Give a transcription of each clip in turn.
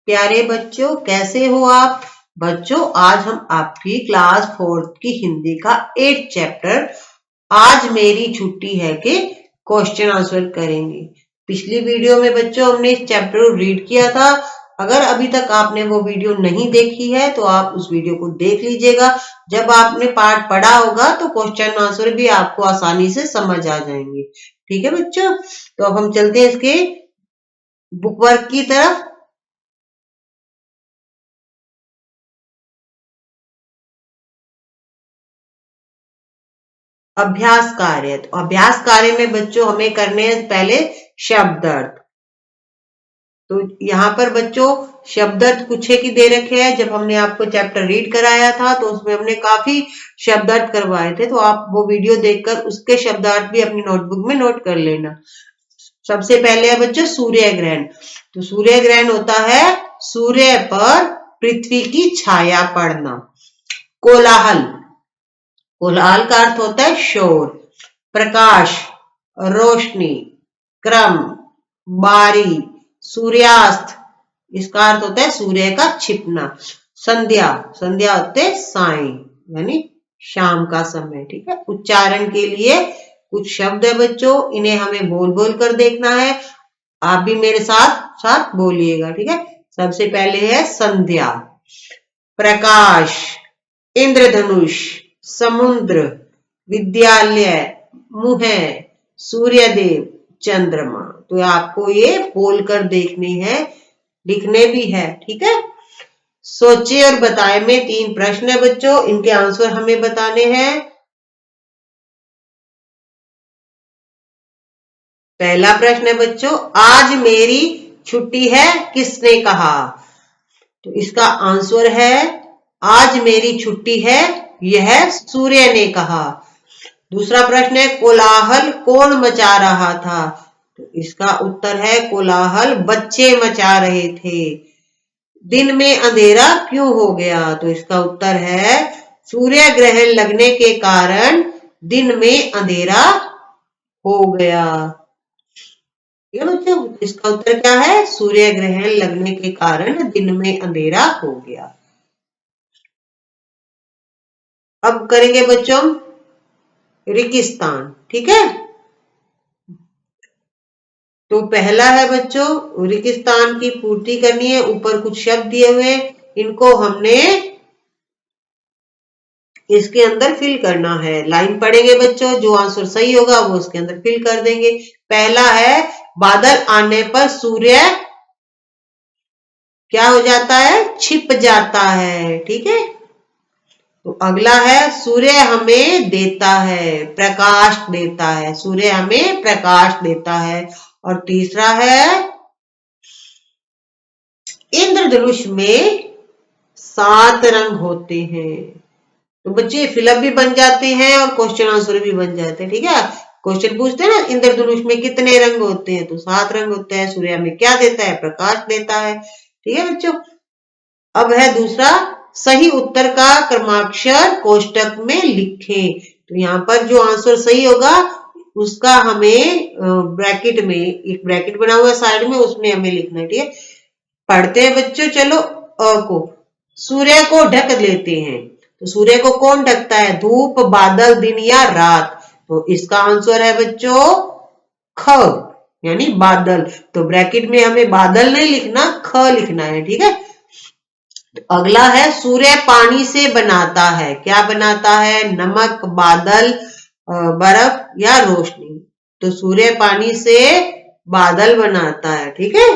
प्यारे बच्चों, कैसे हो आप? बच्चों, आज हम आपकी क्लास 4th की हिंदी का 8th चैप्टर आज मेरी छुट्टी है के क्वेश्चन आंसर करेंगे। पिछली वीडियो में बच्चों हमने इस चैप्टर को रीड किया था। अगर अभी तक आपने वो वीडियो नहीं देखी है तो आप उस वीडियो को देख लीजिएगा। जब आपने पार्ट पढ़ा होगा तो क्वेश्चन आंसर भी आपको आसानी से समझ आ जाएंगे। ठीक है बच्चों, तो अब हम चलते हैं इसके बुक वर्क की तरफ। अभ्यास कार्य, तो अभ्यास कार्य में बच्चों हमें करने हैं पहले शब्द अर्थ। तो यहाँ पर बच्चों शब्द अर्थ कुछ की दे रखे हैं। जब हमने आपको चैप्टर रीड कराया था तो उसमें हमने काफी शब्द अर्थ करवाए थे, तो आप वो वीडियो देखकर उसके शब्द अर्थ भी अपनी नोटबुक में नोट कर लेना। सबसे पहले है बच्चों सूर्य ग्रहण। तो सूर्य ग्रहण होता है सूर्य पर पृथ्वी की छाया पड़ना। कोलाहल, कोलाहल का अर्थ होता है शोर। प्रकाश, रोशनी। क्रम, बारी। सूर्यास्त, इसका अर्थ होता है सूर्य का छिपना। संध्या, संध्या होते साय यानी शाम का समय। ठीक है, उच्चारण के लिए कुछ शब्द है बच्चों, इन्हें हमें बोल बोल कर देखना है। आप भी मेरे साथ साथ बोलिएगा। ठीक है, सबसे पहले है संध्या। प्रकाश, इंद्रधनुष, समुद्र, विद्यालय, मुह, सूर्यदेव, चंद्रमा। तो आपको ये बोलकर देखने हैं, लिखने भी है। ठीक है, सोचे और बताए में 3 प्रश्न है बच्चों, इनके आंसर हमें बताने हैं। पहला प्रश्न है बच्चों, आज मेरी छुट्टी है किसने कहा? तो इसका आंसर है आज मेरी छुट्टी है, यह सूर्य ने कहा। दूसरा प्रश्न है कोलाहल कौन मचा रहा था? तो इसका उत्तर है कोलाहल बच्चे मचा रहे थे। दिन में अंधेरा क्यों हो गया? तो इसका उत्तर है सूर्य ग्रहण लगने के कारण दिन में अंधेरा हो गया। ठीक है बच्चों, इसका उत्तर क्या है? सूर्य ग्रहण लगने के कारण दिन में अंधेरा हो गया। अब करेंगे बच्चों रेगिस्तान। ठीक है, तो पहला है बच्चों रेगिस्तान की पूर्ति करनी है। ऊपर कुछ शब्द दिए हुए, इनको हमने इसके अंदर फिल करना है। लाइन पढ़ेंगे बच्चों, जो आंसर सही होगा वो उसके अंदर फिल कर देंगे। पहला है बादल आने पर सूर्य क्या हो जाता है? छिप जाता है। ठीक है, तो अगला है सूर्य हमें देता है, प्रकाश देता है। सूर्य हमें प्रकाश देता है। और तीसरा है इंद्रधनुष में 7 रंग होते हैं। तो बच्चे फिलअप भी बन जाते हैं और क्वेश्चन आंसर भी बन जाते हैं। ठीक है, क्वेश्चन पूछते हैं ना इंद्रधनुष में कितने रंग होते हैं? तो 7 रंग होते हैं। सूर्य हमें क्या देता है? प्रकाश देता है। ठीक है बच्चों, अब है दूसरा सही उत्तर का क्रमाक्षर कोष्टक में लिखें। तो यहाँ पर जो आंसर सही होगा उसका हमें ब्रैकेट में एक ब्रैकेट बना हुआ है साइड में, उसमें हमें लिखना है। ठीक है, पढ़ते हैं बच्चों। चलो अ को, सूर्य को ढक लेते हैं। तो सूर्य को कौन ढकता है? धूप, बादल, दिन या रात? तो इसका आंसर है बच्चों ख यानी बादल। तो ब्रैकेट में हमें बादल नहीं लिखना, ख लिखना है। ठीक है, तो अगला है सूर्य पानी से बनाता है। क्या बनाता है? नमक, बादल, बर्फ या रोशनी? तो सूर्य पानी से बादल बनाता है। ठीक है,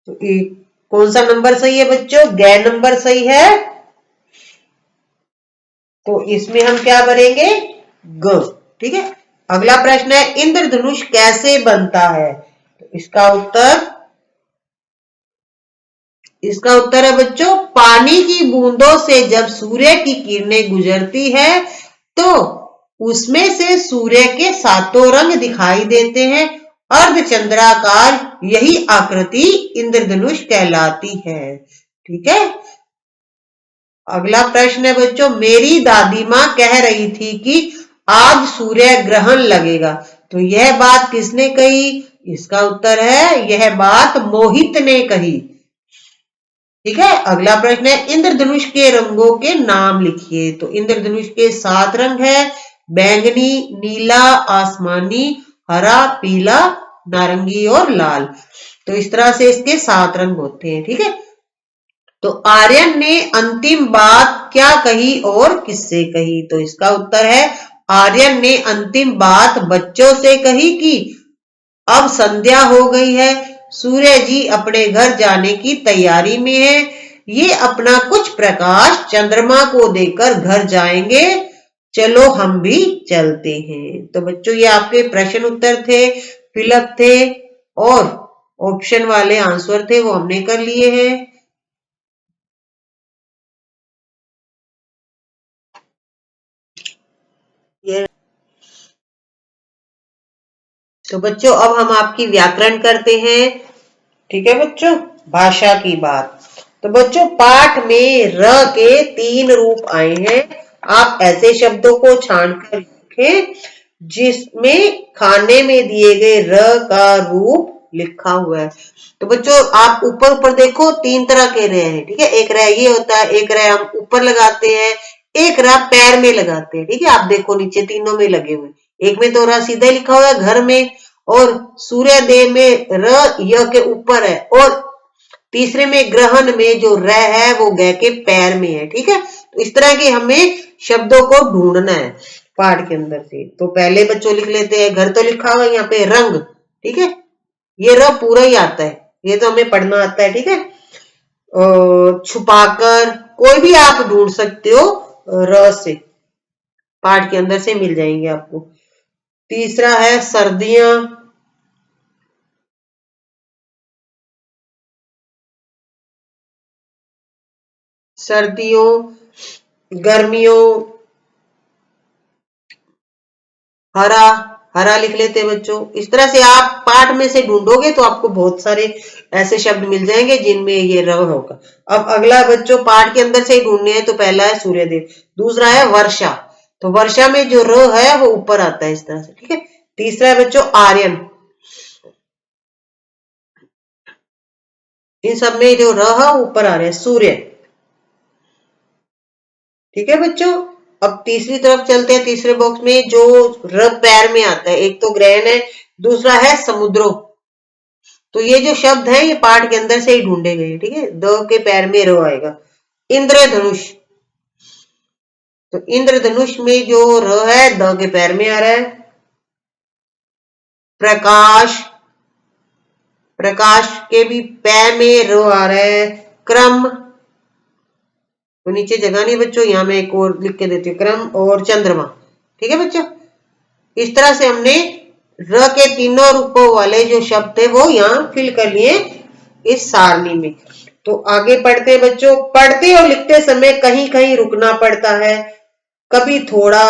तो कौन सा नंबर सही है बच्चों? ग नंबर सही है। तो इसमें हम क्या भरेंगे? ग। ठीक है, अगला प्रश्न है इंद्रधनुष कैसे बनता है? तो इसका उत्तर है बच्चों पानी की बूंदों से जब सूर्य की किरणें गुजरती है तो उसमें से सूर्य के 7 रंग दिखाई देते हैं। अर्धचंद्राकार यही आकृति इंद्रधनुष कहलाती है। ठीक है, अगला प्रश्न है बच्चों मेरी दादी माँ कह रही थी कि आज सूर्य ग्रहण लगेगा। तो यह बात किसने कही? इसका उत्तर है यह बात मोहित ने कही। ठीक है, अगला प्रश्न है इंद्रधनुष के रंगों के नाम लिखिए। तो इंद्रधनुष के 7 रंग है, बैंगनी, नीला, आसमानी, हरा, पीला, नारंगी और लाल। तो इस तरह से इसके 7 रंग होते हैं। ठीक है, तो आर्यन ने अंतिम बात क्या कही और किससे कही? तो इसका उत्तर है आर्यन ने अंतिम बात बच्चों से कही कि अब संध्या हो गई है, सूर्य जी अपने घर जाने की तैयारी में है, ये अपना कुछ प्रकाश चंद्रमा को देकर घर जाएंगे, चलो हम भी चलते हैं। तो बच्चों ये आपके प्रश्न उत्तर थे, फिलअप थे और ऑप्शन वाले आंसर थे, वो हमने कर लिए हैं। ये तो बच्चों अब हम आपकी व्याकरण करते हैं। ठीक है बच्चों, भाषा की बात। तो बच्चों पाठ में र के 3 रूप आए हैं। आप ऐसे शब्दों को छांटकर लिखें जिसमें खाने में दिए गए र का रूप लिखा हुआ है। तो बच्चों आप ऊपर ऊपर देखो 3 तरह के र हैं। ठीक है, एक र ये होता है, एक र हम ऊपर लगाते हैं, एक र पैर में लगाते हैं। ठीक है, आप देखो नीचे तीनों में लगे हुए, एक में तो र सीधे लिखा हुआ है घर में, और सूर्यदेव में र य के ऊपर है, और तीसरे में ग्रहण में जो र है वो ग के पैर में है। ठीक है, तो इस तरह के हमें शब्दों को ढूंढना है पाठ के अंदर से। तो पहले बच्चों लिख लेते हैं, घर तो लिखा हुआ है यहाँ पे रंग। ठीक है, ये र पूरा ही आता है, ये तो हमें पढ़ना आता है। ठीक है, छुपाकर कोई भी आप ढूंढ सकते हो, र से पाठ के अंदर से मिल जाएंगे आपको। तीसरा है सर्दियां, सर्दियों, गर्मियों, हरा, हरा लिख लेते हैं बच्चों। इस तरह से आप पाठ में से ढूंढोगे तो आपको बहुत सारे ऐसे शब्द मिल जाएंगे जिनमें ये र होगा। अब अगला बच्चों पाठ के अंदर से ही ढूंढने हैं। तो पहला है सूर्यदेव, दूसरा है वर्षा, तो वर्षा में जो र है वो ऊपर आता है इस तरह से। ठीक है, तीसरा है बच्चों आर्यन, इन सब में जो र है ऊपर आ रहा है सूर्य। ठीक है बच्चों, अब तीसरी तरफ चलते हैं। तीसरे बॉक्स में जो र पैर में आता है, एक तो ग्रहण है, दूसरा है समुद्रो। तो ये जो शब्द है ये पाठ के अंदर से ही ढूंढे गए। ठीक है, द के पैर में रो आएगा। इंद्रधनुष, तो इंद्रधनुष में जो र है द के पैर में आ रहा है। प्रकाश, प्रकाश के भी पैर में रो आ रहा है। क्रम, तो नीचे जगह नहीं बच्चों, यहां मैं एक और लिख के देती हूँ, क्रम और चंद्रमा। ठीक है बच्चों, इस तरह से हमने र के तीनों रूपों वाले जो शब्द थे वो यहाँ फिल कर लिए इस सारणी में। तो आगे पढ़ते हैं बच्चों। पढ़ते और लिखते समय कहीं कहीं रुकना पड़ता है, कभी थोड़ा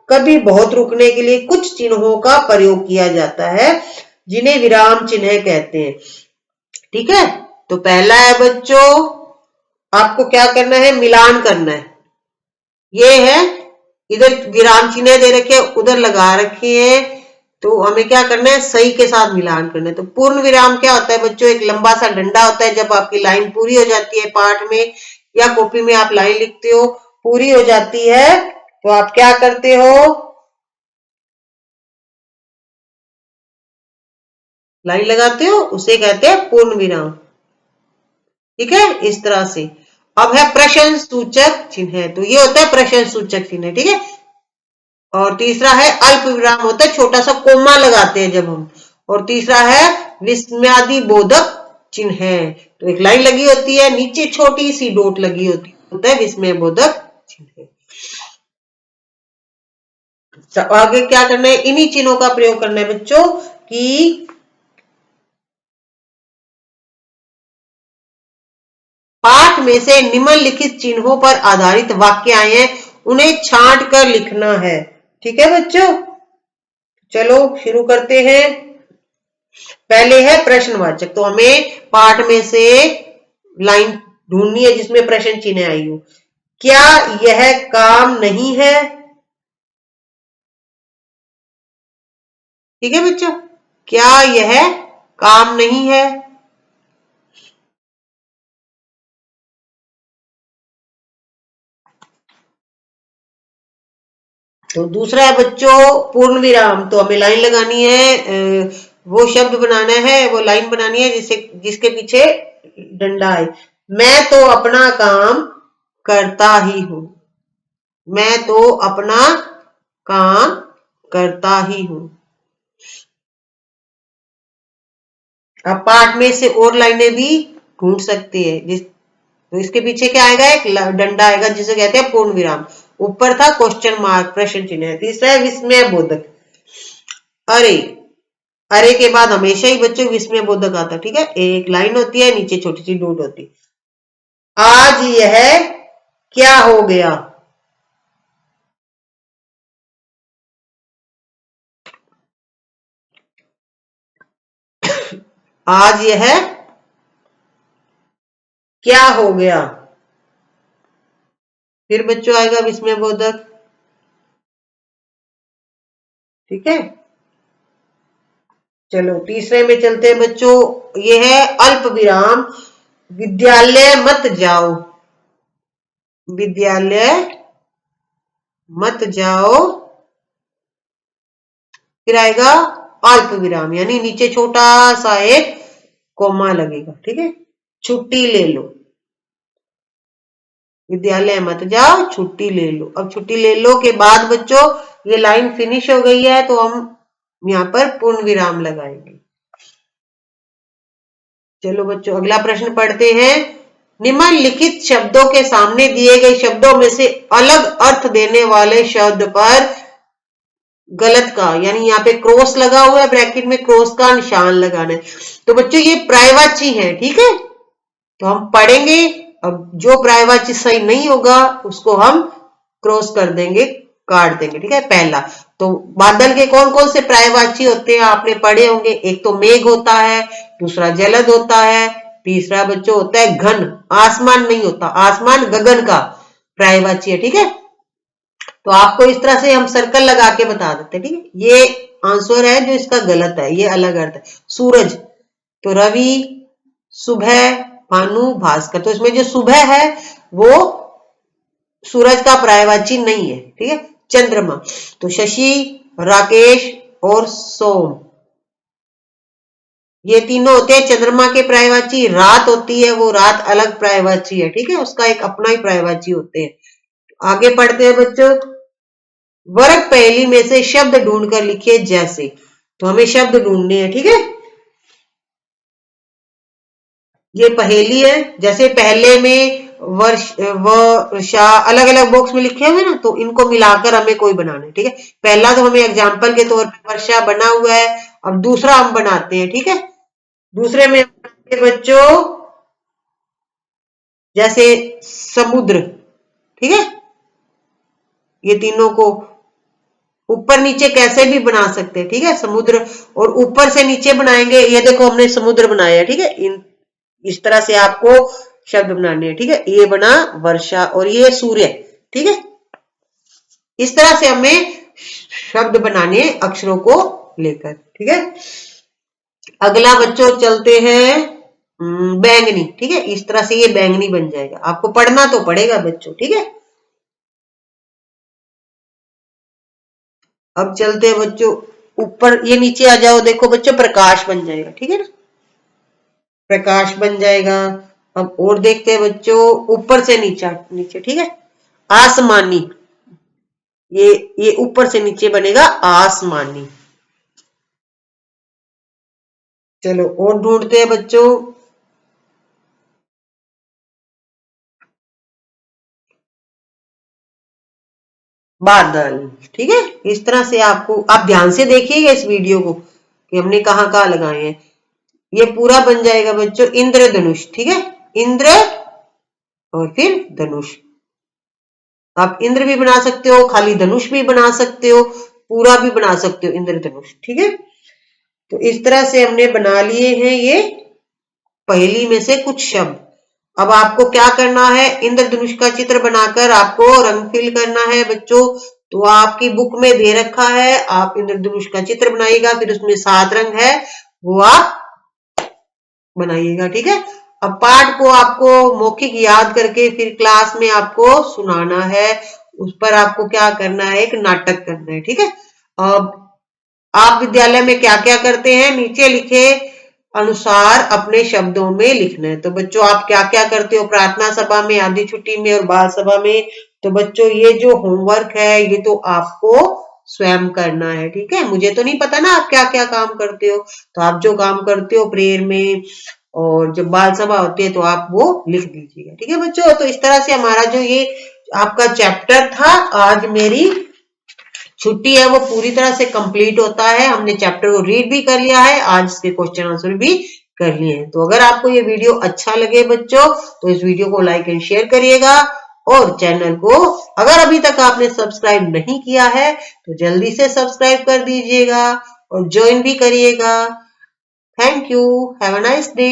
कभी बहुत रुकने के लिए कुछ चिन्हों का प्रयोग किया जाता है जिन्हें विराम चिन्ह कहते हैं। ठीक है, तो पहला है बच्चों आपको क्या करना है, मिलान करना है। ये है, इधर विराम चिन्ह दे रखे, उधर लगा रखे हैं, तो हमें क्या करना है, सही के साथ मिलान करना है। तो पूर्ण विराम क्या होता है बच्चों, एक लंबा सा डंडा होता है, जब आपकी लाइन पूरी हो जाती है पाठ में या कॉपी में आप लाइन लिखते हो, पूरी हो जाती है तो आप क्या करते हो, लाइन लगाते हो, उसे कहते हैं पूर्ण विराम। ठीक है, इस तरह से। अब है प्रश्न सूचक चिन्ह, तो ये होता है प्रश्न सूचक चिन्ह। ठीक है, और तीसरा है अल्प विराम, होता है छोटा सा कोमा लगाते हैं जब हम। और तीसरा है विस्मयादि बोधक चिन्ह, तो एक लाइन लगी होती है, नीचे छोटी सी डोट लगी होती है, होता है विस्मय बोधक चिन्ह। तो आगे क्या करना है, इन्हीं चिन्हों का प्रयोग करना है बच्चों कि पाठ में से निम्नलिखित चिन्हों पर आधारित वाक्य आए हैं, उन्हें छांट कर लिखना है। ठीक है बच्चों, चलो शुरू करते हैं। पहले है प्रश्नवाचक, तो हमें पाठ में से लाइन ढूंढनी है जिसमें प्रश्न चिन्ह आई हो। क्या यह काम नहीं है? ठीक है बच्चों, क्या यह काम नहीं है? तो दूसरा है बच्चों पूर्ण विराम। तो हमें लाइन लगानी है, वो शब्द बनाना है, वो लाइन बनानी है जिसके पीछे डंडा है। मैं तो अपना काम करता ही हूं। मैं तो अपना काम करता ही हूं। अब पाठ में से और लाइनें भी ढूंढ सकते हैं। तो इसके पीछे क्या आएगा? एक डंडा आएगा जिसे कहते हैं पूर्ण विराम। ऊपर था क्वेश्चन मार्क, प्रश्न चिन्ह। तीसरा है विस्मय बोधक। अरे, अरे के बाद हमेशा ही बच्चों विस्मय बोधक आता। ठीक है, एक लाइन होती है, नीचे छोटी सी डॉट होती है। आज यह क्या हो गया? आज यह क्या हो गया? फिर बच्चों आएगा विस्मय बोधक। ठीक है, चलो तीसरे में चलते हैं बच्चों। ये है अल्प विराम। विद्यालय मत जाओ। विद्यालय मत जाओ। फिर आएगा अल्प विराम, यानी नीचे छोटा सा एक कोमा लगेगा। ठीक है, छुट्टी ले लो। विद्यालय मत जाओ, छुट्टी ले लो। अब छुट्टी ले लो के बाद बच्चों ये लाइन फिनिश हो गई है, तो हम यहाँ पर पूर्ण विराम लगाएंगे। चलो बच्चों अगला प्रश्न पढ़ते हैं। निम्नलिखित शब्दों के सामने दिए गए शब्दों में से अलग अर्थ देने वाले शब्द पर गलत का, यानी यहाँ पे क्रॉस लगा हुआ है, ब्रैकेट में क्रॉस का निशान लगाना है। तो बच्चों ये पर्यायवाची है। ठीक है, तो हम पढ़ेंगे। अब जो पर्यायवाची सही नहीं होगा उसको हम क्रॉस कर देंगे, काट देंगे। ठीक है, पहला तो बादल के कौन कौन से पर्यायवाची होते हैं आपने पढ़े होंगे। एक तो मेघ होता है, दूसरा जलद होता है, तीसरा बच्चों होता है घन। आसमान नहीं होता, आसमान गगन का पर्यायवाची है। ठीक है, तो आपको इस तरह से हम सर्कल लगा के बता देते हैं। ठीक है, ये आंसर है जो इसका गलत है, ये अलग अर्थ है। सूरज, तो रवि, सुबह, भानु, भास्कर। तो इसमें जो सुबह है वो सूरज का पर्यायवाची नहीं है। ठीक है, चंद्रमा, तो शशि, राकेश और सोम, ये तीनों होते हैं चंद्रमा के पर्यायवाची। रात होती है, वो रात अलग पर्यायवाची है। ठीक है, उसका एक अपना ही पर्यायवाची होते हैं। आगे पढ़ते हैं बच्चों। वर्ग पहेली में से शब्द ढूंढकर लिखिए जैसे। तो हमें शब्द ढूंढने हैं। ठीक है, ये पहेली है। जैसे पहले में वर्षा अलग अलग बॉक्स में लिखे हुए ना, तो इनको मिलाकर हमें कोई बनाना है। ठीक है, पहला तो हमें एग्जाम्पल के तौर पे वर्षा बना हुआ है। अब दूसरा हम बनाते हैं। ठीक है, दूसरे में बच्चों जैसे समुद्र। ठीक है, ये तीनों को ऊपर नीचे कैसे भी बना सकते हैं। ठीक है, समुद्र और ऊपर से नीचे बनाएंगे। ये देखो हमने समुद्र बनाया है। ठीक है, इस तरह से आपको शब्द बनाने हैं। ठीक है, ये बना वर्षा और ये सूर्य। ठीक है, इस तरह से हमें शब्द बनाने अक्षरों को लेकर। ठीक है, अगला बच्चों चलते हैं बैंगनी। ठीक है, इस तरह से ये बैंगनी बन जाएगा। आपको पढ़ना तो पड़ेगा बच्चों। ठीक है, अब चलते हैं बच्चों ऊपर, ये नीचे आ जाओ। देखो बच्चों प्रकाश बन जाएगा। ठीक है ना, प्रकाश बन जाएगा। अब और देखते हैं बच्चों ऊपर से नीचे नीचे। ठीक है, आसमानी, ये ऊपर से नीचे बनेगा आसमानी। चलो और ढूंढते हैं बच्चों। बादल। ठीक है, इस तरह से आपको, आप ध्यान से देखिएगा इस वीडियो को कि हमने कहाँ कहाँ लगाए हैं। ये पूरा बन जाएगा बच्चों इंद्रधनुष। ठीक है, इंद्र और फिर धनुष। आप इंद्र भी बना सकते हो, खाली धनुष भी बना सकते हो, पूरा भी बना सकते हो इंद्रधनुष। ठीक है, तो इस तरह से हमने बना लिए हैं ये पहेली में से कुछ शब्द। अब आपको क्या करना है, इंद्रधनुष का चित्र बनाकर आपको रंग फिल करना है बच्चों। तो आपकी बुक में दे रखा है, आप इंद्रधनुष का चित्र बनाइएगा, फिर उसमें 7 रंग है वो आप बनाइएगा, ठीक है। अब पाठ को आपको मौखिक याद करके फिर क्लास में आपको सुनाना है, उस पर आपको क्या करना है, एक नाटक करना है, ठीक है। अब आप विद्यालय में क्या क्या करते हैं, नीचे लिखे अनुसार अपने शब्दों में लिखना है। तो बच्चों आप क्या क्या करते हो प्रार्थना सभा में, आधी छुट्टी में और बाल सभा में। तो बच्चों ये जो होमवर्क है ये तो आपको स्वयं करना है, ठीक है। मुझे तो नहीं पता ना आप क्या क्या काम करते हो, तो आप जो काम करते हो प्रेयर में और जब बाल सभा होती है तो आप वो लिख दीजिएगा, ठीक है बच्चों। तो इस तरह से हमारा जो ये आपका चैप्टर था, आज मेरी छुट्टी है वो पूरी तरह से कंप्लीट होता है। हमने चैप्टर को रीड भी कर लिया है, आज इसके क्वेश्चन आंसर भी कर लिए हैं। तो अगर आपको ये वीडियो अच्छा लगे बच्चों तो इस वीडियो को लाइक एंड शेयर करिएगा, और चैनल को अगर अभी तक आपने सब्सक्राइब नहीं किया है तो जल्दी से सब्सक्राइब कर दीजिएगा और ज्वाइन भी करिएगा। Thank you, have a nice day.